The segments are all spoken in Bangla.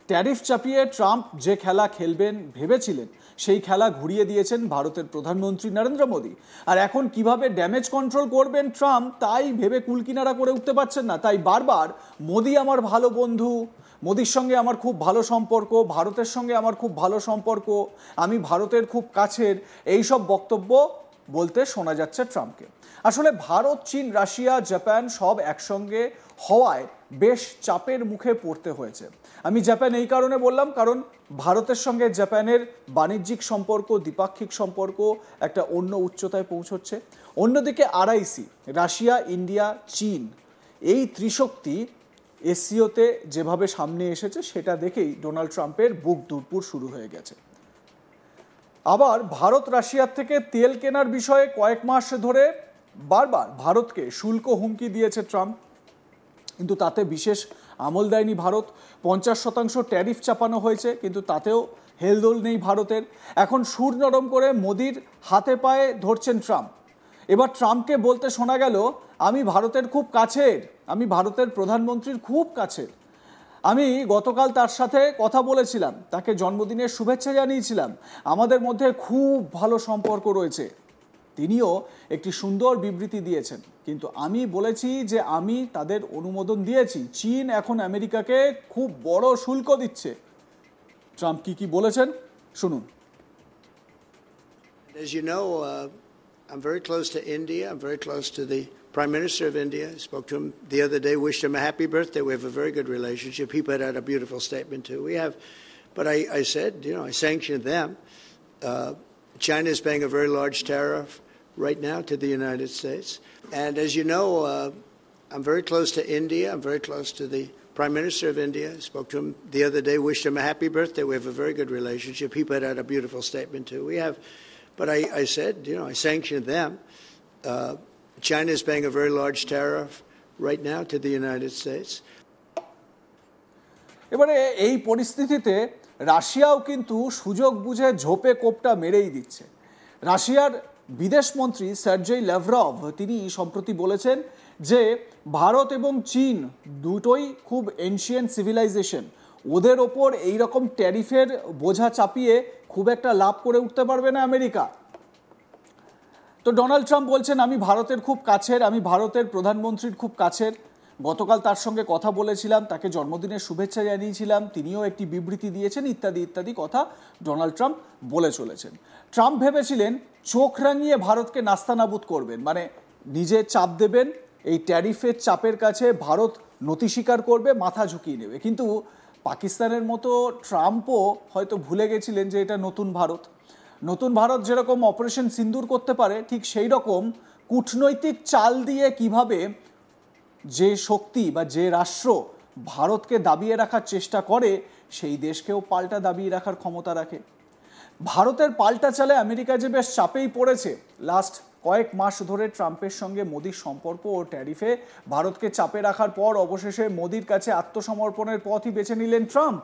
ট্যারিফ চাপিয়ে ট্রাম্প যে খেলা খেলবেন ভেবেছিলেন সেই খেলা ঘুরিয়ে দিয়েছেন ভারতের প্রধানমন্ত্রী নরেন্দ্র মোদী। আর এখন কিভাবে ড্যামেজ কন্ট্রোল করবেন ট্রাম্প তাই ভেবে কুলকিনারা করে উঠতে পারছেন না। তাই বারবার মোদী আমার ভালো বন্ধু, মোদির সঙ্গে আমার খুব ভালো সম্পর্ক, ভারতের সঙ্গে আমার খুব ভালো সম্পর্ক, আমি ভারতের খুব কাছের, এইসব বক্তব্য বলতে শোনা যাচ্ছে ট্রাম্পকে। আসলে ভারত, চীন, রাশিয়া, জাপান সব একসঙ্গে হওয়ায় বেশ চাপের মুখে পড়তে হয়েছে। আমি জাপান এই কারণে বললাম কারণ ভারতের সঙ্গে জাপানের বাণিজ্যিক সম্পর্ক, দ্বিপাক্ষিক সম্পর্ক একটা অন্য উচ্চতায় পৌঁছচ্ছে। অন্যদিকে আরআইসি, রাশিয়া, ইন্ডিয়া, চীন, এই ত্রিশক্তি এসসিওতে যেভাবে সামনে এসেছে সেটা দেখেই ডোনাল্ড ট্রাম্পের বুক দুরপুর শুরু হয়ে গেছে। আবার ভারত রাশিয়ার থেকে তেল কেনার বিষয়ে কয়েক মাস ধরে বারবার ভারতকে শুল্ক হুমকি দিয়েছে ট্রাম্প, কিন্তু তাতে বিশেষ আমল দেয়নি ভারত। 50% ট্যারিফ চাপানো হয়েছে, কিন্তু তাতেও হেলদোল নেই ভারতের। এখন সুর নরম করে মোদির হাতে পায়ে ধরছেন ট্রাম্প। এবার ট্রাম্পকে বলতে শোনা গেল, আমি ভারতের খুব কাছের, আমি ভারতের প্রধানমন্ত্রীর খুব কাছের। আমি গতকাল তার সাথে কথা বলেছিলাম, তাকে জন্মদিনের শুভেচ্ছা জানিয়েছিলাম, আমাদের মধ্যে খুব ভালো সম্পর্ক রয়েছে। তিনিও একটি সুন্দর বিবৃতি দিয়েছেন, কিন্তু আমি বলেছি যে আমি তাদের অনুমোদন দিয়েছি। চীন এখন আমেরিকাকে খুব বড় শুল্ক দিচ্ছে। ট্রাম্প কি বলেছেন শুনুন। As you know, I'm very close to India. I'm very close to the Prime Minister of India. I spoke to him the other day, wished him a happy birthday. We have a very good relationship. He put out a beautiful statement too. We have, but I said, I sanctioned them. China is paying a very large tariff right now to the United States. And as you know, I'm very close to India. I'm very close to the Prime Minister of India. I spoke to him the other day, wished him a happy birthday. We have a very good relationship. He put out a beautiful statement too. We have, but I said, I sanctioned them. China is paying a very large tariff right now to the United States. এবারে এই পরিস্থিতিতে রাশিয়াও কিন্তু সুযোগ বুঝে ঝোপে কোপটা মেরেই দিচ্ছে। রাশিয়ার বিদেশমন্ত্রী সার্জেই ল্যাভরভ তিনি সম্প্রতি বলেছেন যে ভারত এবং চীন দুটোই খুব এনশিয়েন্ট সিভিলাইজেশন, ওদের ওপর এইরকম ট্যারিফের বোঝা চাপিয়ে খুব একটা লাভ করে উঠতে পারবে না আমেরিকা। তো ডোনাল্ড ট্রাম্প বলছেন আমি ভারতের খুব কাছের, আমি ভারতের প্রধানমন্ত্রীর খুব কাছের। গতকাল তার সঙ্গে কথা বলেছিলাম, তাকে জন্মদিনের শুভেচ্ছা জানিয়েছিলাম, তিনিও একটি বিবৃতি দিয়েছেন, ইত্যাদি ইত্যাদি কথা ডোনাল্ড ট্রাম্প বলে চলেছেন। ট্রাম্প ভেবেছিলেন চোখ রাঙিয়ে ভারতকে নাস্তানাবুদ করবেন, মানে নিজে চাপ দেবেন, এই ট্যারিফের চাপের কাছে ভারত নতি স্বীকার করবে, মাথা ঝুঁকিয়ে নেবে। কিন্তু পাকিস্তানের মতো ট্রাম্পও হয়তো ভুলে গেছিলেন যে এটা নতুন ভারত। নতুন ভারত যেরকম অপারেশন সিন্দুর করতে পারে, ঠিক সেই রকম কূটনৈতিক চাল দিয়ে কিভাবে যে শক্তি বা যে রাষ্ট্র ভারতকে দাবিয়ে রাখার চেষ্টা করে সেই দেশকেও পাল্টা দাবিয়ে রাখার ক্ষমতা রাখে। ভারতের পাল্টা চালে আমেরিকা যে বেশ চাপেই পড়েছে। লাস্ট কয়েক মাস ধরে ট্রাম্পের সঙ্গে মোদির সম্পর্ক ও ট্যারিফে ভারতকে চাপে রাখার পর অবশেষে মোদির কাছে আত্মসমর্পণের পথই বেছে নিলেন ট্রাম্প।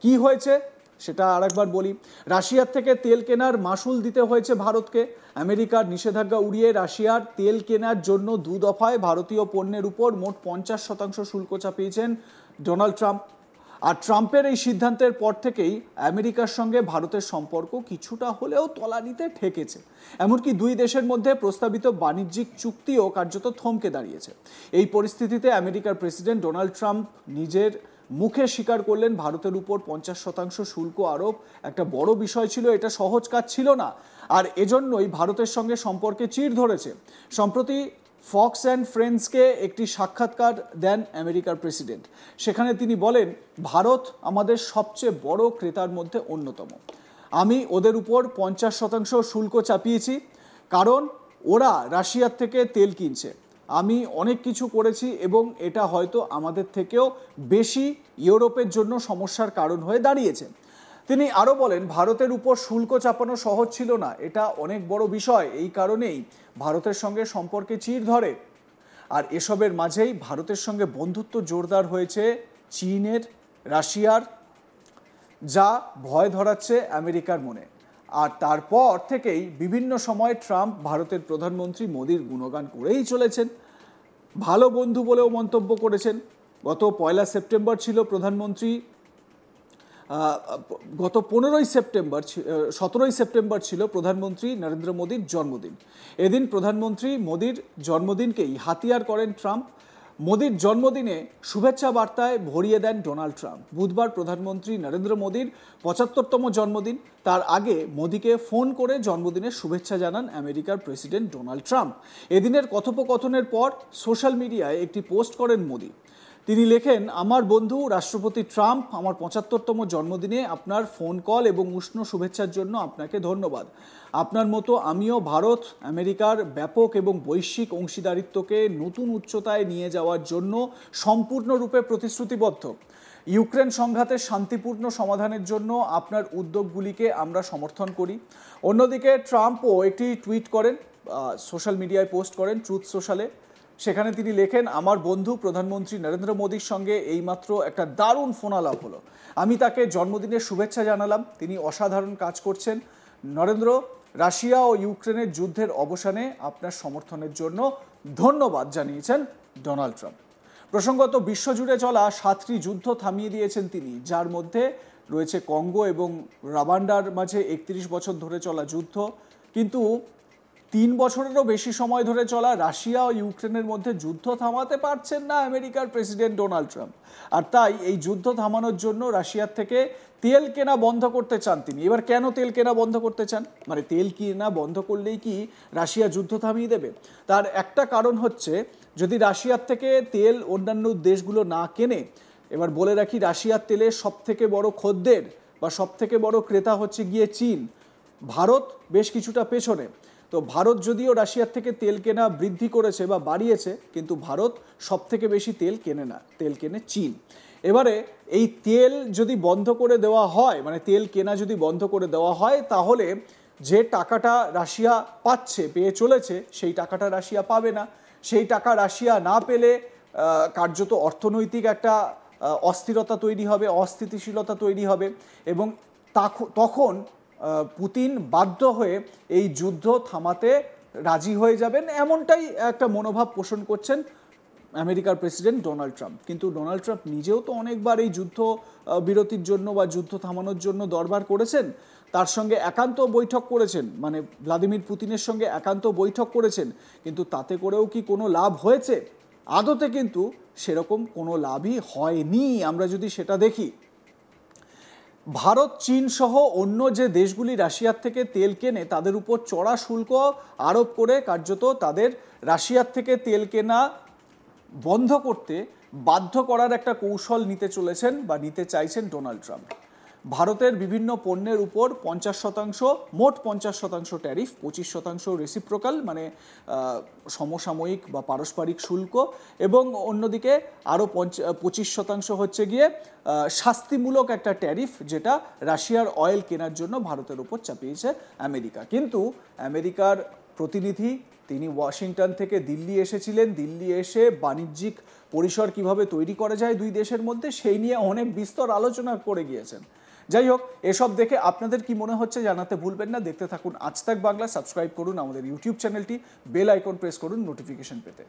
কি হয়েছে সেটা আরেকবার বলি। রাশিয়ার থেকে তেল কেনার মাসুল দিতে হয়েছে ভারতকে। আমেরিকার নিষেধাজ্ঞা উড়িয়ে রাশিয়ার তেল কেনার জন্য 2 দফায় ভারতীয় পণ্যের উপর মোট 50% শুল্ক চাপিয়েছেন ডোনাল্ড ট্রাম্প। আর ট্রাম্পের এই সিদ্ধান্তের পর থেকেই আমেরিকার সঙ্গে ভারতের সম্পর্ক কিছুটা হলেও তলানিতে ঠেকেছে। এমনকি দুই দেশের মধ্যে প্রস্তাবিত বাণিজ্যিক চুক্তিও কার্যত থমকে দাঁড়িয়েছে। এই পরিস্থিতিতে আমেরিকার প্রেসিডেন্ট ডোনাল্ড ট্রাম্প নিজের মুখে স্বীকার করলেন ভারতের উপর 50% শুল্ক আরোপ একটা বড় বিষয় ছিল, এটা সহজ কাজ ছিল না। আর এজন্যই ভারতের সঙ্গে সম্পর্কে চিড় ধরেছে। সম্প্রতি ফক্স অ্যান্ড ফ্রেন্ডসকে একটি সাক্ষাৎকার দেন আমেরিকার প্রেসিডেন্ট। সেখানে তিনি বলেন ভারত আমাদের সবচেয়ে বড় ক্রেতার মধ্যে অন্যতম। আমি ওদের উপর 50% শুল্ক চাপিয়েছি কারণ ওরা রাশিয়ার থেকে তেল কিনছে। আমি অনেক কিছু করেছি এবং এটা হয়তো আমাদের থেকেও বেশি ইউরোপের জন্য সমস্যার কারণ হয়ে দাঁড়িয়েছে। তিনি আরও বলেন ভারতের উপর শুল্ক চাপানো সহজ ছিল না, এটা অনেক বড় বিষয়, এই কারণেই ভারতের সঙ্গে সম্পর্কে চিড় ধরে। আর এসবের মাঝেই ভারতের সঙ্গে বন্ধুত্ব জোরদার হয়েছে চীনের, রাশিয়ার, যা ভয় ধরাচ্ছে আমেরিকার মনে। আর তারপর থেকেই বিভিন্ন সময় ট্রাম্প ভারতের প্রধানমন্ত্রী মোদির গুণগান করেই চলেছেন, ভালো বন্ধু বলেও মন্তব্য করেছেন। গত 1 সেপ্টেম্বর ছিল প্রধানমন্ত্রী গত 17ই সেপ্টেম্বর ছিল প্রধানমন্ত্রী নরেন্দ্র মোদীর জন্মদিন। এদিন প্রধানমন্ত্রী মোদীর জন্মদিনকেই হাতিয়ার করেন ট্রাম্প। মোদীর জন্মদিনে শুভেচ্ছা বার্তায় ভরিয়ে দেন ডোনাল্ড ট্রাম্প। বুধবার প্রধানমন্ত্রী নরেন্দ্র মোদীর 75তম জন্মদিন। তার আগে মোদীকে ফোন করে জন্মদিনের শুভেচ্ছা জানান আমেরিকার প্রেসিডেন্ট ডোনাল্ড ট্রাম্প। এদিনের কথোপকথনের পর সোশ্যাল মিডিয়ায় একটি পোস্ট করেন মোদী। তিনি লেখেন, আমার বন্ধু রাষ্ট্রপতি ট্রাম্প, আমার 75তম জন্মদিনে আপনার ফোন কল এবং উষ্ণ শুভেচ্ছার জন্য আপনাকে ধন্যবাদ। আপনার মতো আমিও ভারত আমেরিকার ব্যাপক এবং বৈশ্বিক অংশীদারিত্বকে নতুন উচ্চতায় নিয়ে যাওয়ার জন্য সম্পূর্ণরূপে প্রতিশ্রুতিবদ্ধ। ইউক্রেন সংঘাতের শান্তিপূর্ণ সমাধানের জন্য আপনার উদ্যোগগুলিকে আমরা সমর্থন করি। অন্যদিকে ট্রাম্পও একটি টুইট করেন, সোশ্যাল মিডিয়ায় পোস্ট করেন, ট্রুথ সোশ্যালে। সেখানে তিনি লেখেন, আমার বন্ধু প্রধানমন্ত্রী নরেন্দ্র মোদীর সঙ্গে এইমাত্র একটা দারুণ ফোনালাপ হলো। আমি তাকে জন্মদিনের শুভেচ্ছা জানালাম। তিনি অসাধারণ কাজ করছেন। নরেন্দ্র, রাশিয়া ও ইউক্রেনের যুদ্ধের অবসানে আপনার সমর্থনের জন্য ধন্যবাদ জানিয়েছেন ডোনাল্ড ট্রাম্প। প্রসঙ্গত, বিশ্বজুড়ে চলা 7টি যুদ্ধ থামিয়ে দিয়েছেন তিনি, যার মধ্যে রয়েছে কঙ্গো এবং রাবান্ডার মাঝে 31 বছর ধরে চলা যুদ্ধ। কিন্তু 3 বছরেরও বেশি সময় ধরে চলা রাশিয়া ও ইউক্রেনের মধ্যে যুদ্ধ থামাতে পারছেন না আমেরিকার প্রেসিডেন্ট ডোনাল্ড ট্রাম্প। আর তাই এই যুদ্ধ থামানোর জন্য রাশিয়ার থেকে তেল কেনা বন্ধ করতে চান তিনি। এবার কেন তেল কেনা বন্ধ করতে চান? মানে তেল কেনা বন্ধ করলেই কি রাশিয়া যুদ্ধ থামিয়ে দেবে? তার একটা কারণ হচ্ছে, যদি রাশিয়ার থেকে তেল অন্যান্য দেশগুলো না কেনে, এবার বলে রাখি, রাশিয়ার তেলের সবথেকে বড় খদ্দের বা সবথেকে বড় ক্রেতা হচ্ছে গিয়ে চীন। ভারত বেশ কিছুটা পেছনে। তো ভারত যদিও রাশিয়ার থেকে তেল কেনা বৃদ্ধি করেছে বা বাড়িয়েছে, কিন্তু ভারত সব থেকে বেশি তেল কেনে না, তেল কেনে চীন। এবারে এই তেল যদি বন্ধ করে দেওয়া হয়, মানে তেল কেনা যদি বন্ধ করে দেওয়া হয়, তাহলে যে টাকাটা রাশিয়া পেয়ে চলেছে, সেই টাকাটা রাশিয়া পাবে না। সেই টাকা রাশিয়া না পেলে কার্যত অর্থনৈতিক একটা অস্থিরতা তৈরি হবে, অস্থিতিশীলতা তৈরি হবে, এবং তখন পুতিন বাধ্য হয়ে এই যুদ্ধ থামাতে রাজি হয়ে যাবেন, এমনটাই একটা মনোভাব পোষণ করছেন আমেরিকার প্রেসিডেন্ট ডোনাল্ড ট্রাম্প। কিন্তু ডোনাল্ড ট্রাম্প নিজেও তো অনেকবার এই যুদ্ধ বিরতির জন্য বা যুদ্ধ থামানোর জন্য দরবার করেছেন, তার সঙ্গে একান্ত বৈঠক করেছেন, মানে ভ্লাদিমির পুতিনের সঙ্গে একান্ত বৈঠক করেছেন। কিন্তু তাতে করেও কি কোনো লাভ হয়েছে? আদতে কিন্তু সেরকম কোনো লাভই হয়নি। আমরা যদি সেটা দেখি, ভারত, চীন সহ অন্য যে দেশগুলি রাশিয়ার থেকে তেল কেনে, তাদের উপর চড়া শুল্ক আরোপ করে কার্যত তাদের রাশিয়ার থেকে তেল কেনা বন্ধ করতে বাধ্য করার একটা কৌশল নিতে চলেছেন বা নিতে চাইছেন ডোনাল্ড ট্রাম্প। ভারতের বিভিন্ন পণ্যের উপর 50%, মোট 50% ট্যারিফ, 25% রেসিপ্রোকাল মানে সমসাময়িক বা পারস্পরিক শুল্ক, এবং অন্যদিকে আরও 25% হচ্ছে গিয়ে শাস্তিমূলক একটা ট্যারিফ, যেটা রাশিয়ার অয়েল কেনার জন্য ভারতের উপর চাপিয়েছে আমেরিকা। কিন্তু আমেরিকার প্রতিনিধি, তিনি ওয়াশিংটন থেকে দিল্লি এসেছিলেন। দিল্লি এসে বাণিজ্যিক পরিসর কিভাবে তৈরি করা যায় দুই দেশের মধ্যে, সেই নিয়ে অনেক বিস্তর আলোচনা করে গিয়েছেন। যাই হোক, এসব দেখে আপনাদের কি মনে হচ্ছে জানাতে ভুলবেন না। দেখতে থাকুন আজ তাক বাংলা, সাবস্ক্রাইব করুন আমাদের ইউটিউব চ্যানেলটি, বেল আইকন প্রেস করুন নোটিফিকেশন পেতে।